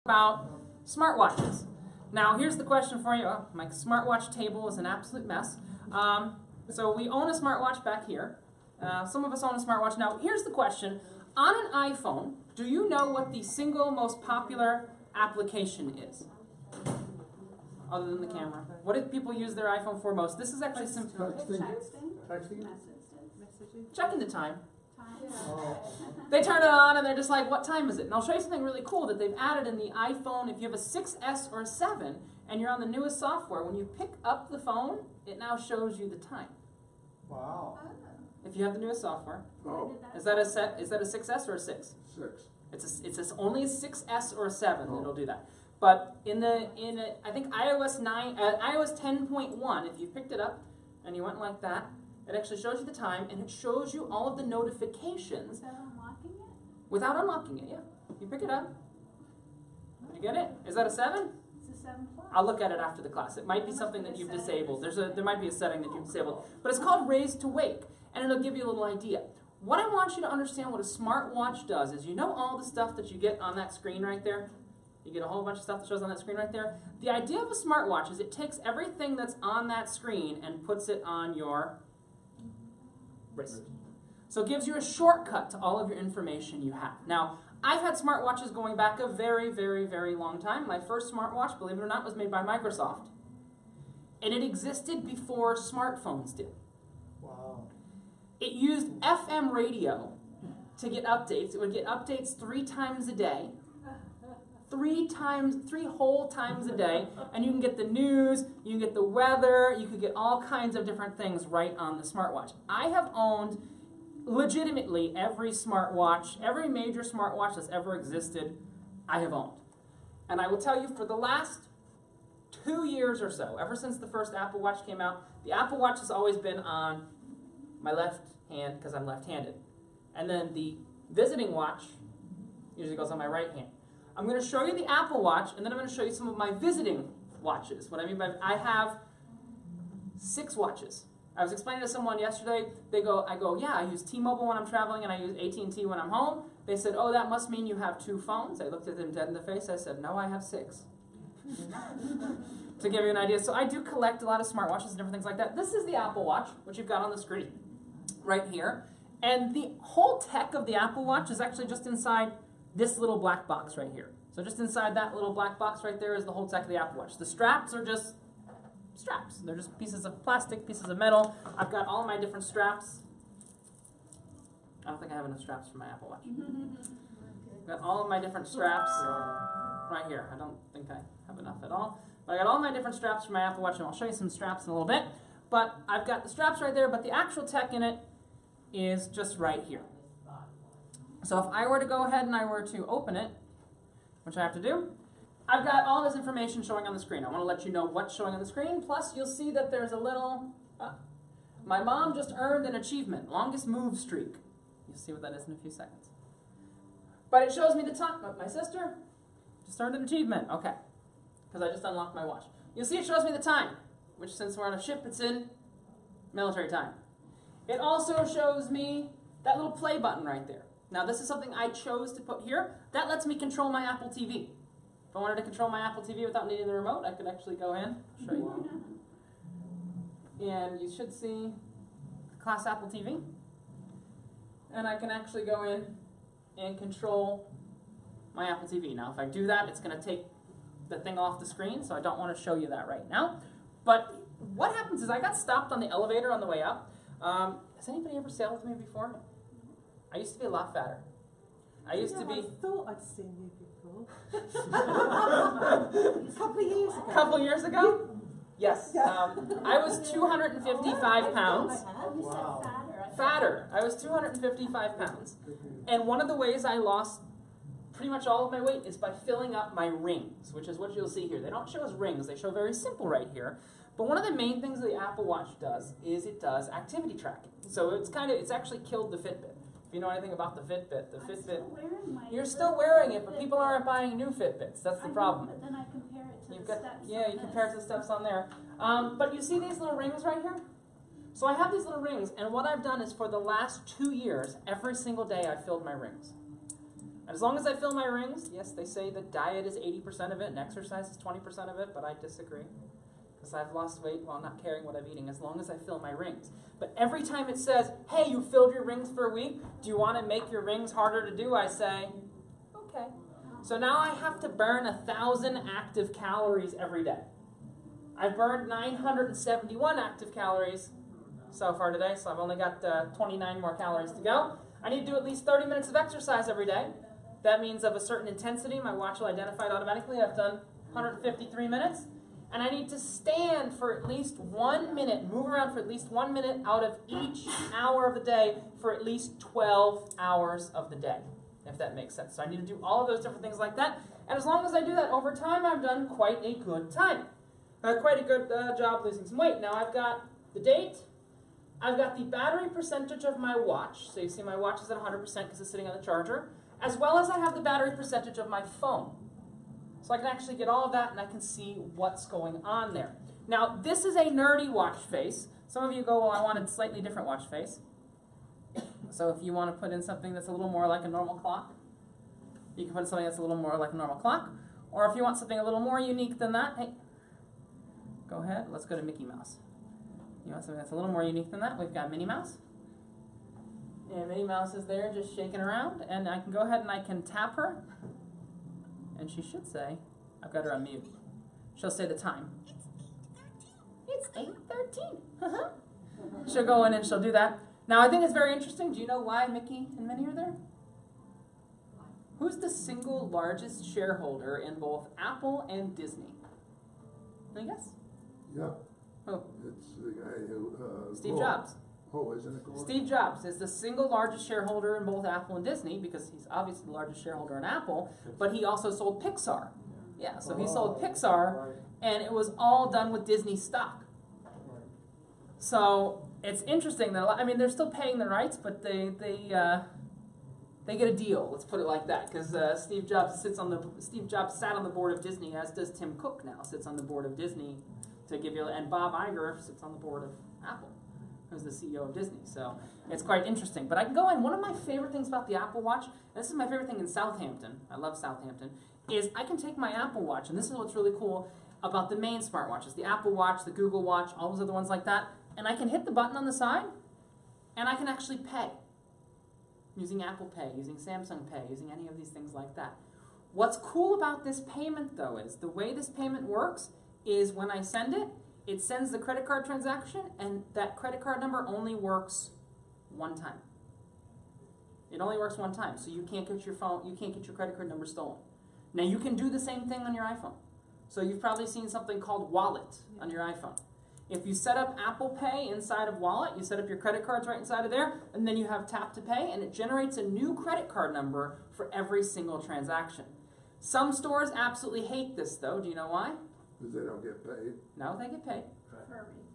About smartwatches. Now here's the question for you. Oh, my smartwatch table is an absolute mess. So we own a smartwatch back here. Some of us own a smartwatch. Now here's the question. On an iPhone, do you know what the single most popular application is? Other than the camera. What do people use their iPhone for most? This is actually simple. Texting? Checking the time. They turn it on and they're just like, what time is it? And I'll show you something really cool that they've added in the iPhone. If you have a 6S or a 7 and you're on the newest software, when you pick up the phone, it now shows you the time. Wow. If you have the newest software. Oh. Is that a 6S or a 6? 6. It's only a 6S or a 7 that'll do that. But I think iOS 10.1, if you picked it up and you went like that, it actually shows you the time, and it shows you all of the notifications. Without unlocking it? Without unlocking it, yeah. You pick it up. Did you get it? Is that a 7? It's a 7 plus. I'll look at it after the class. It might be something that you've disabled. There might be a setting that you've disabled. But it's called Raise to Wake, and it'll give you a little idea. What I want you to understand what a smartwatch does is, you know all the stuff that you get on that screen right there? You get a whole bunch of stuff that shows on that screen right there. The idea of a smartwatch is it takes everything that's on that screen and puts it on your wrist. So it gives you a shortcut to all of your information you have. Now, I've had smartwatches going back a very, very, very long time. My first smartwatch, believe it or not, was made by Microsoft. And it existed before smartphones did. Wow. It used FM radio to get updates. It would get updates 3 times a day. 3 whole times a day, and you can get the news, you can get the weather, you could get all kinds of different things right on the smartwatch. I have owned legitimately every smartwatch, every major smartwatch that's ever existed, I have owned. And I will tell you, for the last 2 years or so, ever since the first Apple Watch came out, the Apple Watch has always been on my left hand because I'm left-handed. And then the visiting watch usually goes on my right hand. I'm going to show you the Apple Watch, and then I'm going to show you some of my visiting watches. What I mean by, I have 6 watches. I was explaining to someone yesterday, I go, yeah, I use T-Mobile when I'm traveling, and I use AT&T when I'm home. They said, oh, that must mean you have 2 phones. I looked at them dead in the face. I said, no, I have 6. To give you an idea. So I do collect a lot of smartwatches and different things like that. This is the Apple Watch, which you've got on the screen right here. And the whole tech of the Apple Watch is actually just inside this little black box right here. So just inside that little black box right there is the whole tech of the Apple Watch. The straps are just straps. They're just pieces of plastic, pieces of metal. I've got all my different straps. I don't think I have enough straps for my Apple Watch. I've got all of my different straps right here. I don't think I have enough at all. But I got all my different straps for my Apple Watch, and I'll show you some straps in a little bit. But I've got the straps right there, but the actual tech in it is just right here. So if I were to go ahead and I were to open it, which I have to do, I've got all this information showing on the screen. I want to let you know what's showing on the screen. Plus, you'll see that there's a little, my mom just earned an achievement, longest move streak. You'll see what that is in a few seconds. But it shows me the time. My sister just earned an achievement. Okay, because I just unlocked my watch. You'll see it shows me the time, which since we're on a ship, it's in military time. It also shows me that little play button right there. Now, this is something I chose to put here. That lets me control my Apple TV. If I wanted to control my Apple TV without needing the remote, I could actually go in, show you. And you should see Class Apple TV. And I can actually go in and control my Apple TV. Now, if I do that, it's going to take the thing off the screen, so I don't want to show you that right now. But what happens is I got stopped on the elevator on the way up. Has anybody ever sailed with me before? I used to be a lot fatter. I used to be... I thought I'd seen you before. A couple of years ago. A couple of years ago? Yes. I was 255 pounds. Wow. Fatter. I was 255 pounds. And one of the ways I lost pretty much all of my weight is by filling up my rings, which is what you'll see here. They don't show as rings. They show very simple right here. But one of the main things the Apple Watch does is it does activity tracking. So it's actually killed the Fitbit. If you know anything about the Fitbit, you're still wearing it, but people aren't buying new Fitbits. That's the problem. But then I compare it to You've the got, steps. yeah, you compare it to the steps on there. But you see these little rings right here? So I have these little rings, and what I've done is for the last 2 years, every single day I've filled my rings. As long as I fill my rings, yes, they say that diet is 80% of it and exercise is 20% of it, but I disagree. Because I've lost weight while not caring what I'm eating, as long as I fill my rings. But every time it says, hey, you filled your rings for a week, do you want to make your rings harder to do? I say, okay. So now I have to burn 1,000 active calories every day. I've burned 971 active calories so far today, so I've only got 29 more calories to go. I need to do at least 30 minutes of exercise every day. That means of a certain intensity. My watch will identify it automatically. I've done 153 minutes. And I need to stand for at least 1 minute, move around for at least 1 minute out of each hour of the day for at least 12 hours of the day, if that makes sense. So I need to do all of those different things like that. And as long as I do that over time, I've done quite a good time. Quite a good job losing some weight. Now I've got the date. I've got the battery percentage of my watch. So you see my watch is at 100% because it's sitting on the charger. As well as I have the battery percentage of my phone. So I can actually get all of that and I can see what's going on there. Now, this is a nerdy watch face. Some of you go, well, I want a slightly different watch face. So if you want to put in something that's a little more like a normal clock, you can put in something that's a little more like a normal clock. Or if you want something a little more unique than that, hey, go ahead, let's go to Mickey Mouse. You want something that's a little more unique than that? We've got Minnie Mouse. And Minnie Mouse is there just shaking around. And I can go ahead and I can tap her. And she should say, I've got her on mute. She'll say the time. It's 8:13. She'll go in and she'll do that. Now, I think it's very interesting. Do you know why Mickey and Minnie are there? Who's the single largest shareholder in both Apple and Disney? Any guess? Yeah. Who? It's the guy who... Steve Jobs. Oh, isn't it? Steve Jobs is the single largest shareholder in both Apple and Disney because he's obviously the largest shareholder in Apple, but he also sold Pixar. Yeah, so he sold Pixar, and it was all done with Disney stock. So it's interesting that, I mean, they're still paying the rights, but they get a deal. Let's put it like that, because Steve Jobs sat on the board of Disney, as does Tim Cook now sits on the board of Disney to give you, and Bob Iger sits on the board of Apple, who's the CEO of Disney. So it's quite interesting. But I can go in. One of my favorite things about the Apple Watch, and this is my favorite thing in Southampton, I love Southampton, is I can take my Apple Watch, and this is what's really cool about the main smartwatches, the Apple Watch, the Google Watch, all those other ones like that, and I can hit the button on the side, and I can actually pay using Apple Pay, using Samsung Pay, using any of these things like that. What's cool about this payment, though, is the way this payment works is when I send it, it sends the credit card transaction, and that credit card number only works one time. It only works one time, so you can't get your credit card number stolen. Now, you can do the same thing on your iPhone. So you've probably seen something called Wallet on your iPhone. If you set up Apple Pay inside of Wallet, you set up your credit cards right inside of there, and then you have Tap to Pay, and it generates a new credit card number for every single transaction. Some stores absolutely hate this, though. Do you know why? Because they don't get paid. No, they get paid.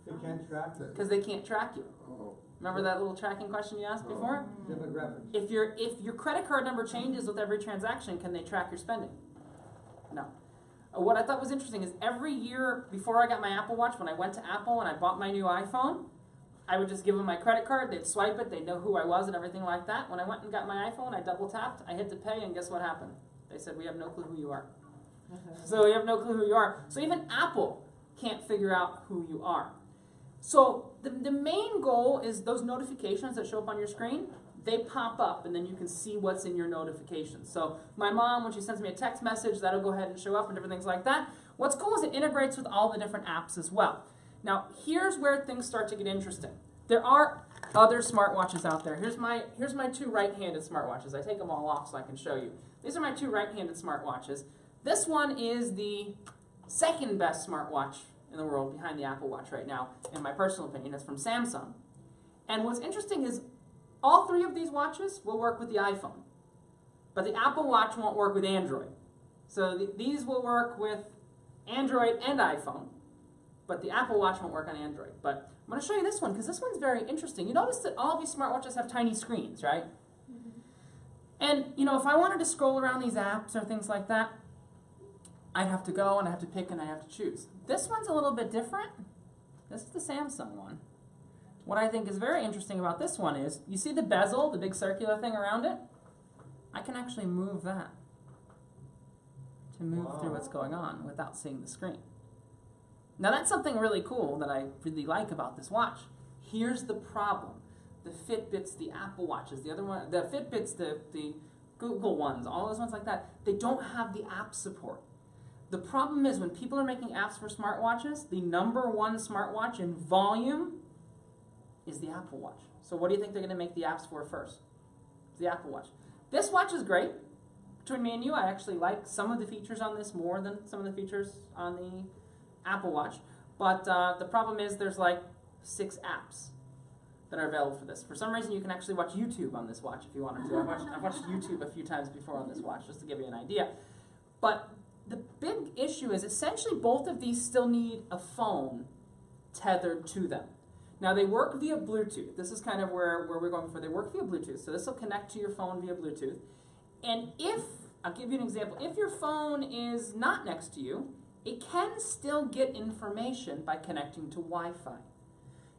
They can't track that. Because they can't track you. Oh. Remember that little tracking question you asked before? Demographics. If your credit card number changes with every transaction, can they track your spending? No. What I thought was interesting is every year before I got my Apple Watch, when I went to Apple and I bought my new iPhone, I would just give them my credit card, they'd swipe it, they'd know who I was and everything like that. When I went and got my iPhone, I double tapped, I hit the pay, and guess what happened? They said, we have no clue who you are. So we have no clue who you are. So even Apple can't figure out who you are. So the main goal is those notifications that show up on your screen, they pop up and then you can see what's in your notifications. So my mom, when she sends me a text message, that'll go ahead and show up and different things like that. What's cool is it integrates with all the different apps as well. Now here's where things start to get interesting. There are other smartwatches out there. Here's my two right-handed smartwatches. I take them all off so I can show you. These are my two right-handed smartwatches. This one is the second best smartwatch in the world behind the Apple Watch right now, in my personal opinion. It's from Samsung. And what's interesting is all three of these watches will work with the iPhone, but the Apple Watch won't work with Android. So these will work with Android and iPhone, but the Apple Watch won't work on Android. But I'm going to show you this one because this one's very interesting. You notice that all of these smartwatches have tiny screens, right? And you know, if I wanted to scroll around these apps or things like that, I'd have to go and I have to pick and I have to choose. This one's a little bit different. This is the Samsung one. What I think is very interesting about this one is, you see the bezel, the big circular thing around it? I can actually move that to move through what's going on without seeing the screen. Now that's something really cool that I really like about this watch. Here's the problem. The Fitbits, the Apple Watches, the other one, the Fitbits, the Google ones, all those ones like that, they don't have the app support. The problem is when people are making apps for smartwatches, the number one smartwatch in volume is the Apple Watch. So what do you think they're going to make the apps for first? It's the Apple Watch. This watch is great. Between me and you, I actually like some of the features on this more than some of the features on the Apple Watch. But the problem is there's like 6 apps that are available for this. For some reason, you can actually watch YouTube on this watch if you wanted to. I've watched YouTube a few times before on this watch, just to give you an idea. But the big issue is essentially both of these still need a phone tethered to them. Now they work via Bluetooth. This is kind of where we're going for. They work via Bluetooth. So this will connect to your phone via Bluetooth. And if, I'll give you an example, if your phone is not next to you, it can still get information by connecting to Wi-Fi.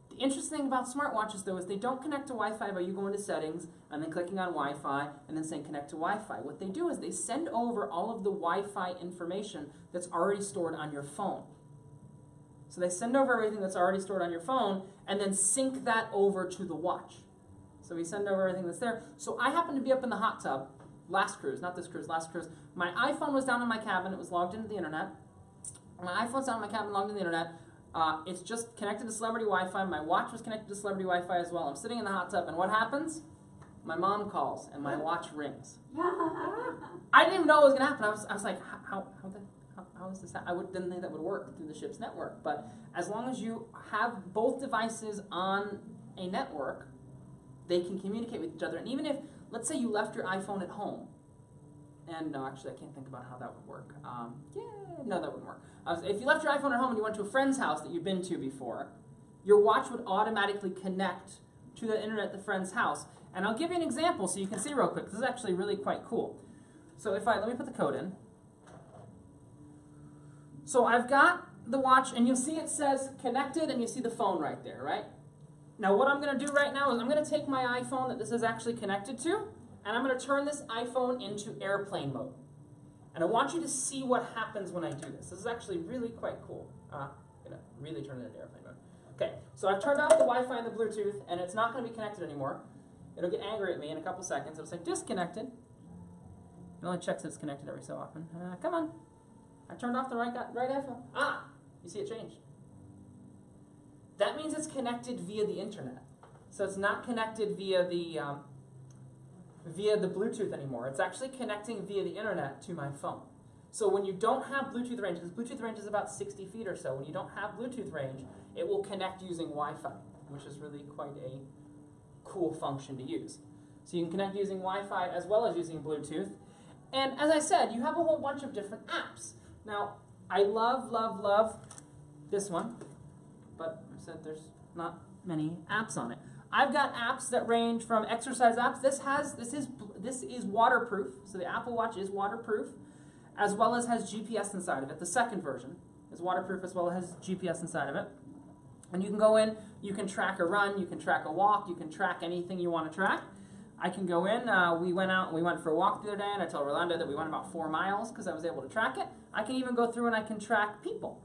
The interesting thing about smartwatches, though, is they don't connect to Wi-Fi by you going to settings and then clicking on Wi-Fi and then saying connect to Wi-Fi. What they do is they send over all of the Wi-Fi information that's already stored on your phone. So they send over everything that's already stored on your phone and then sync that over to the watch. So we send over everything that's there. So I happened to be up in the hot tub last cruise, not this cruise, last cruise. My iPhone was down in my cabin. It was logged into the internet. My iPhone's down in my cabin, logged into the internet. It's just connected to celebrity Wi-Fi. My watch was connected to celebrity Wi-Fi as well. I'm sitting in the hot tub, and what happens? My mom calls, and my watch rings. I didn't even know what was going to happen. I was like, how is this? I didn't think that would work through the ship's network. But as long as you have both devices on a network, they can communicate with each other. And even if, let's say you left your iPhone at home, and no, actually I can't think about how that would work. No, that wouldn't work. If you left your iPhone at home and you went to a friend's house that you've been to before, your watch would automatically connect to the internet at the friend's house. And I'll give you an example so you can see real quick. This is actually really quite cool. So let me put the code in. So I've got the watch, and you'll see it says connected, and you see the phone right there, right? Now what I'm going to do right now is I'm going to take my iPhone that this is actually connected to, and I'm going to turn this iPhone into airplane mode. And I want you to see what happens when I do this. This is actually really quite cool. I'm going to really turn it into airplane mode. Okay, so I've turned off the Wi-Fi and the Bluetooth, and it's not going to be connected anymore. It'll get angry at me in a couple seconds. It'll say disconnected. It only checks that it's connected every so often. Come on. I turned off the right iPhone. You see it changed. That means it's connected via the internet. So it's not connected via the Bluetooth anymore. It's actually connecting via the internet to my phone. So when you don't have Bluetooth range, because Bluetooth range is about 60 feet or so, when you don't have Bluetooth range, it will connect using Wi-Fi, which is really quite a cool function to use. So you can connect using Wi-Fi as well as using Bluetooth. And as I said, you have a whole bunch of different apps. Now, I love this one, but I said there's not many apps on it. I've got apps that range from exercise apps. This is waterproof, so the Apple Watch is waterproof, as well as has GPS inside of it. The second version is waterproof as well as has GPS inside of it. And you can go in, you can track a run, you can track a walk, you can track anything you want to track. I can go in, we went for a walk the other day, and I told Rolando that we went about 4 miles because I was able to track it. I can even go through and I can track people.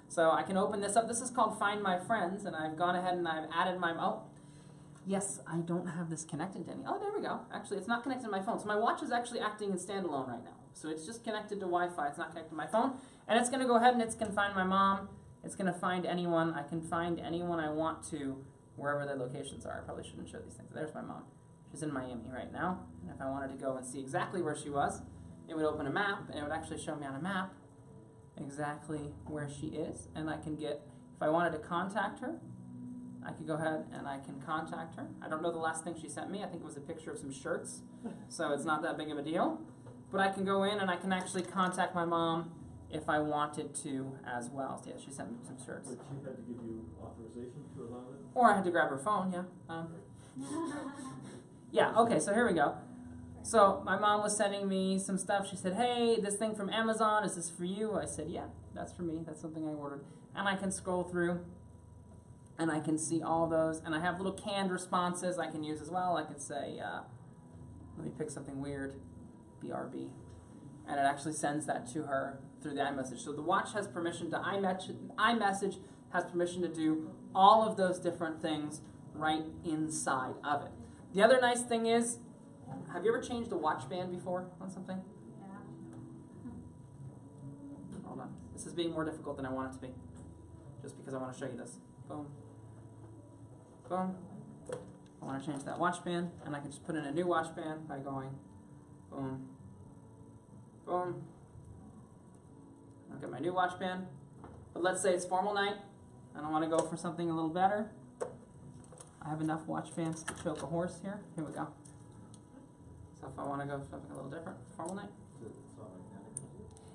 So I can open this up. This is called Find My Friends, and I've gone ahead and I've added yes, I don't have this connected to any. Oh, there we go. Actually, it's not connected to my phone. So my watch is actually acting in standalone right now. So it's just connected to Wi-Fi. It's not connected to my phone. And it's going to go ahead and it's going to find my mom. It's going to find anyone. I can find anyone I want to wherever their locations are. I probably shouldn't show these things. There's my mom. She's in Miami right now. And if I wanted to go and see exactly where she was, it would open a map, and it would actually show me on a map exactly where she is. And I can get, if I wanted to contact her, I could go ahead and I can contact her. I don't know the last thing she sent me. I think it was a picture of some shirts, so it's not that big of a deal. But I can go in and I can actually contact my mom if I wanted to as well. So yeah, she sent me some shirts. But she had to give you authorization to allow it? Or I had to grab her phone, yeah. Yeah, okay, so here we go. So my mom was sending me some stuff. She said, hey, this thing from Amazon, is this for you? I said, yeah, that's for me. That's something I ordered. And I can scroll through And I can see all those, and I have little canned responses I can use as well. I could say, let me pick something weird, BRB. And it actually sends that to her through the iMessage. So the watch has permission to iMessage has permission to do all of those different things right inside of it. The other nice thing is, have you ever changed a watch band before on something? Yeah. Hold on. This is being more difficult than I want it to be. Just because I want to show you this. Boom. Boom. I want to change that watch band, and I can just put in a new watch band by going boom. Boom. I'll get my new watch band. But let's say it's formal night, and I want to go for something a little better. I have enough watch bands to choke a horse here. Here we go. So if I want to go for something a little different, formal night.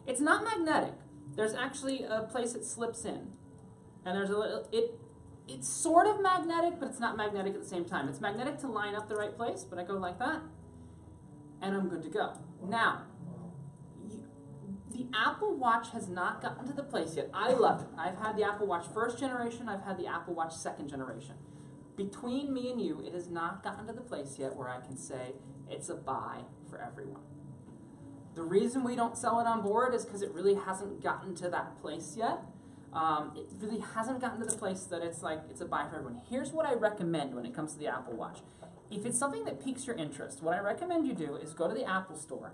It's not magnetic. There's actually a place it slips in. And there's a little, it's sort of magnetic, but it's not magnetic at the same time. It's magnetic to line up the right place, but I go like that, and I'm good to go. Now, the Apple Watch has not gotten to the place yet. I love it. I've had the Apple Watch first generation. I've had the Apple Watch second generation. Between me and you, it has not gotten to the place yet where I can say it's a buy for everyone. The reason we don't sell it on board is because it really hasn't gotten to that place yet. It really hasn't gotten to the place that it's like it's a buy for everyone. Here's what I recommend when it comes to the Apple Watch. If it's something that piques your interest, what I recommend you do is go to the Apple Store.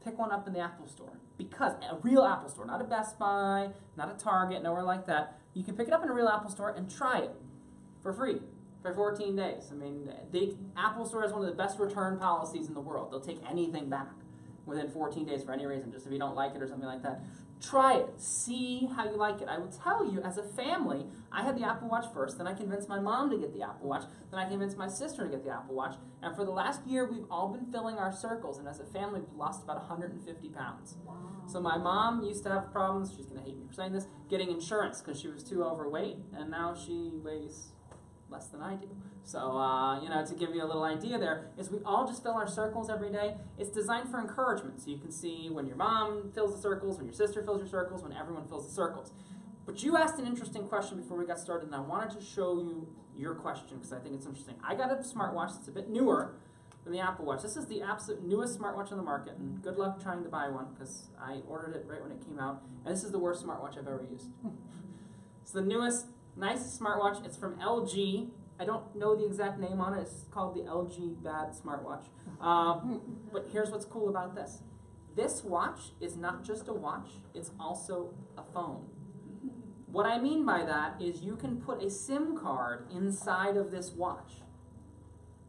Pick one up in the Apple Store. Because a real Apple Store, not a Best Buy, not a Target, nowhere like that. You can pick it up in a real Apple Store and try it for free for 14 days. I mean, Apple Store has one of the best return policies in the world. They'll take anything back within 14 days for any reason, just if you don't like it or something like that. Try it. See how you like it. I will tell you, as a family, I had the Apple Watch first, then I convinced my mom to get the Apple Watch, then I convinced my sister to get the Apple Watch, and for the last year, we've all been filling our circles, and as a family, we've lost about 150 pounds. Wow. So my mom used to have problems, she's going to hate me for saying this, getting insurance because she was too overweight, and now she weighs less than I do. So, to give you a little idea there, is we all just fill our circles every day. It's designed for encouragement, so you can see when your mom fills the circles, when your sister fills your circles, when everyone fills the circles. But you asked an interesting question before we got started, and I wanted to show you your question because I think it's interesting. I got a smartwatch that's a bit newer than the Apple Watch. This is the absolute newest smartwatch on the market, and good luck trying to buy one because I ordered it right when it came out, and this is the worst smartwatch I've ever used. It's the newest, nice smartwatch. It's from LG. I don't know the exact name on it. It's called the LG Bad Smartwatch. But here's what's cool about this. This watch is not just a watch, it's also a phone. What I mean by that is you can put a SIM card inside of this watch.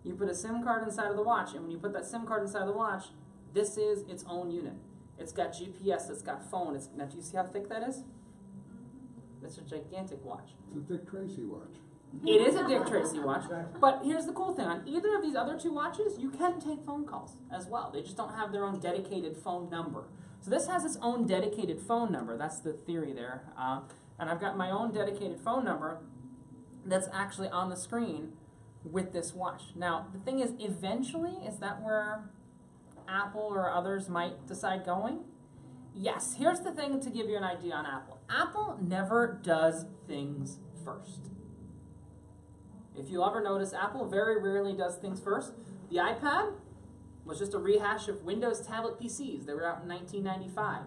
You put a SIM card inside of the watch, and when you put that SIM card inside of the watch, this is its own unit. It's got GPS, it's got phone. Now, do you see how thick that is? It's a gigantic watch. It's a Dick Tracy watch. It is a Dick Tracy watch, but here's the cool thing. On either of these other two watches, you can take phone calls as well. They just don't have their own dedicated phone number. So this has its own dedicated phone number. That's the theory there. And I've got my own dedicated phone number that's actually on the screen with this watch. Now, the thing is, eventually, is that where Apple or others might decide going? Yes. Here's the thing to give you an idea on Apple. Apple never does things first. If you'll ever notice, Apple very rarely does things first. The iPad was just a rehash of Windows tablet PCs. They were out in 1995.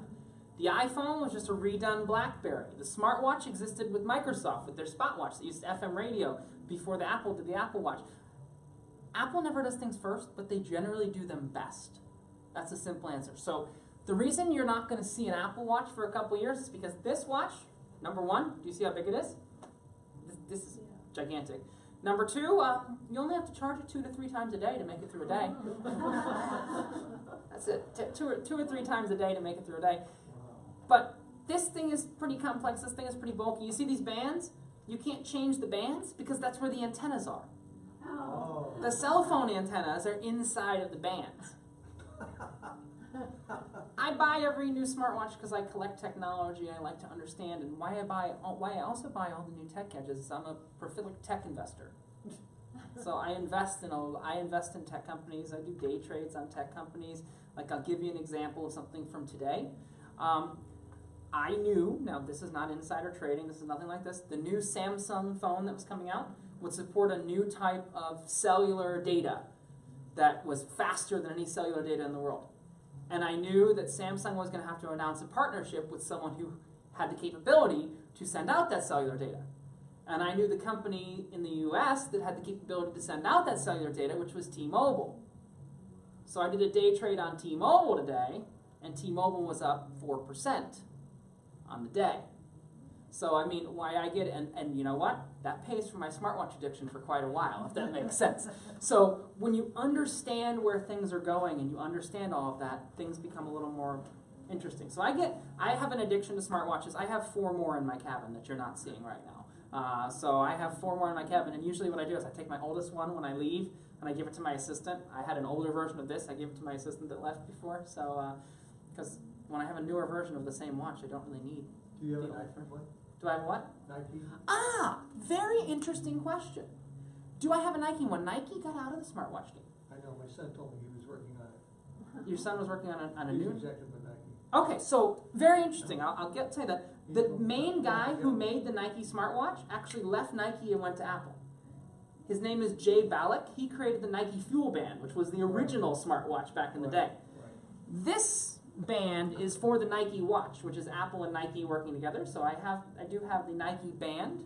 The iPhone was just a redone BlackBerry. The smartwatch existed with Microsoft with their Spotwatch that used FM radio before the Apple did the Apple Watch. Apple never does things first, but they generally do them best. That's a simple answer. So the reason you're not going to see an Apple Watch for a couple years is because this watch, number one, do you see how big it is? This is gigantic. Number two, you only have to charge it 2 to 3 times a day to make it through a day. That's it, two or three times a day to make it through a day. But this thing is pretty complex, this thing is pretty bulky. You see these bands? You can't change the bands because that's where the antennas are. Oh. The cell phone antennas are inside of the bands. I buy every new smartwatch because I collect technology, I like to understand, and why I also buy all the new tech gadgets is I'm a prolific tech investor. So I invest in tech companies, I do day trades on tech companies. Like I'll give you an example of something from today. I knew, now this is not insider trading, this is nothing like this, the new Samsung phone that was coming out would support a new type of cellular data that was faster than any cellular data in the world. And I knew that Samsung was going to have to announce a partnership with someone who had the capability to send out that cellular data. And I knew the company in the US that had the capability to send out that cellular data, which was T-Mobile. So I did a day trade on T-Mobile today, and T-Mobile was up 4% on the day. So I mean, why I get it, and you know what? That pays for my smartwatch addiction for quite a while, if that makes sense. So when you understand where things are going and you understand all of that, things become a little more interesting. So I have an addiction to smartwatches. I have 4 more in my cabin that you're not seeing right now. So I have 4 more in my cabin, and usually what I do is I take my oldest one when I leave, and I give it to my assistant. I had an older version of this. I gave it to my assistant that left before. So because when I have a newer version of the same watch, I don't really need. Do you have a Nike one? Do I have what? Nike? Ah, very interesting question. Do I have a Nike one? Nike got out of the smartwatch game. I know, my son told me he was working on it. Your son was working on a He's new. executive with Nike. Okay, so very interesting. I'll get to that. The main guy who made the Nike smartwatch actually left Nike and went to Apple. His name is Jay Ballack. He created the Nike Fuel Band, which was the original smartwatch back in the day. Right. This band is for the Nike watch, which is Apple and Nike working together. So I do have the Nike band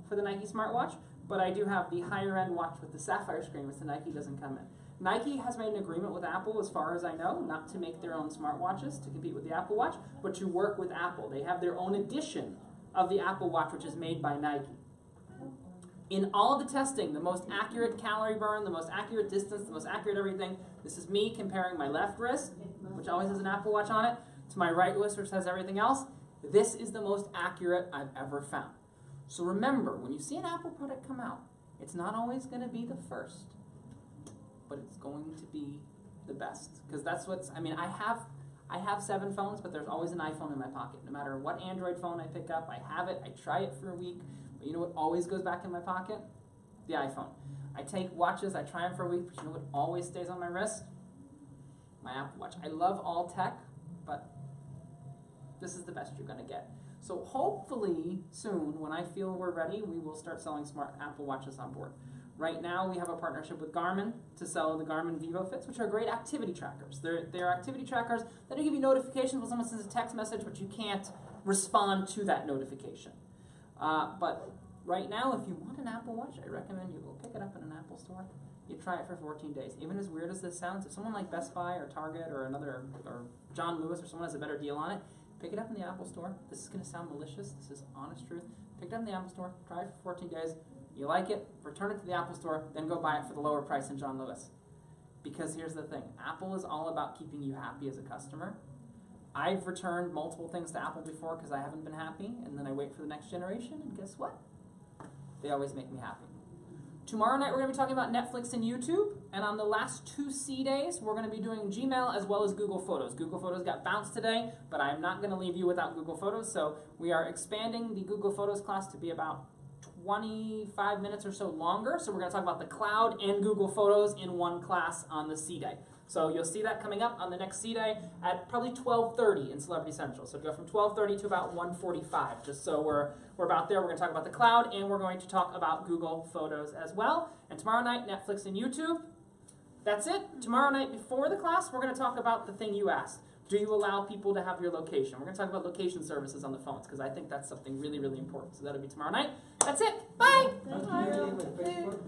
for the Nike smartwatch, but I do have the higher end watch with the sapphire screen, which the Nike doesn't come in. Nike has made an agreement with Apple, as far as I know, not to make their own smartwatches to compete with the Apple Watch, but to work with Apple. They have their own edition of the Apple Watch, which is made by Nike. In all of the testing, the most accurate calorie burn, the most accurate distance, the most accurate everything, this is me comparing my left wrist, which always has an Apple Watch on it, to my right wrist, which has everything else. This is the most accurate I've ever found. So remember, when you see an Apple product come out, it's not always going to be the first, but it's going to be the best. Because that's what's, I mean, I have 7 phones, but there's always an iPhone in my pocket. No matter what Android phone I pick up, I have it, I try it for a week, but you know what always goes back in my pocket? The iPhone. I take watches, I try them for a week, but you know what always stays on my wrist? My Apple Watch. I love all tech, but this is the best you're going to get. So hopefully soon, when I feel we're ready, we will start selling smart Apple Watches on board. Right now, we have a partnership with Garmin to sell the Garmin VivoFits, which are great activity trackers. They're activity trackers that give you notifications when someone sends a text message, but you can't respond to that notification. But right now, if you want an Apple Watch, I recommend you go pick it up in an Apple store. You try it for 14 days. Even as weird as this sounds, if someone like Best Buy or Target or or John Lewis or someone has a better deal on it, pick it up in the Apple store. This is going to sound malicious. This is honest truth. Pick it up in the Apple store. Try it for 14 days. You like it, return it to the Apple store, then go buy it for the lower price than John Lewis. Because here's the thing. Apple is all about keeping you happy as a customer. I've returned multiple things to Apple before because I haven't been happy, and then I wait for the next generation, and guess what? They always make me happy. Tomorrow night we're going to be talking about Netflix and YouTube, and on the last 2 C days we're going to be doing Gmail as well as Google Photos. Google Photos got bounced today, but I'm not going to leave you without Google Photos, so we are expanding the Google Photos class to be about 25 minutes or so longer, so we're going to talk about the cloud and Google Photos in one class on the C Day. So you'll see that coming up on the next C Day at probably 12:30 in Celebrity Central. So go from 12:30 to about 1:45, just so we're about there. We're going to talk about the cloud, and we're going to talk about Google Photos as well. And tomorrow night, Netflix and YouTube. That's it. Tomorrow night before the class, we're going to talk about the thing you asked. Do you allow people to have your location? We're going to talk about location services on the phones, because I think that's something really, really important. So that'll be tomorrow night. That's it. Bye. Nike with Facebook?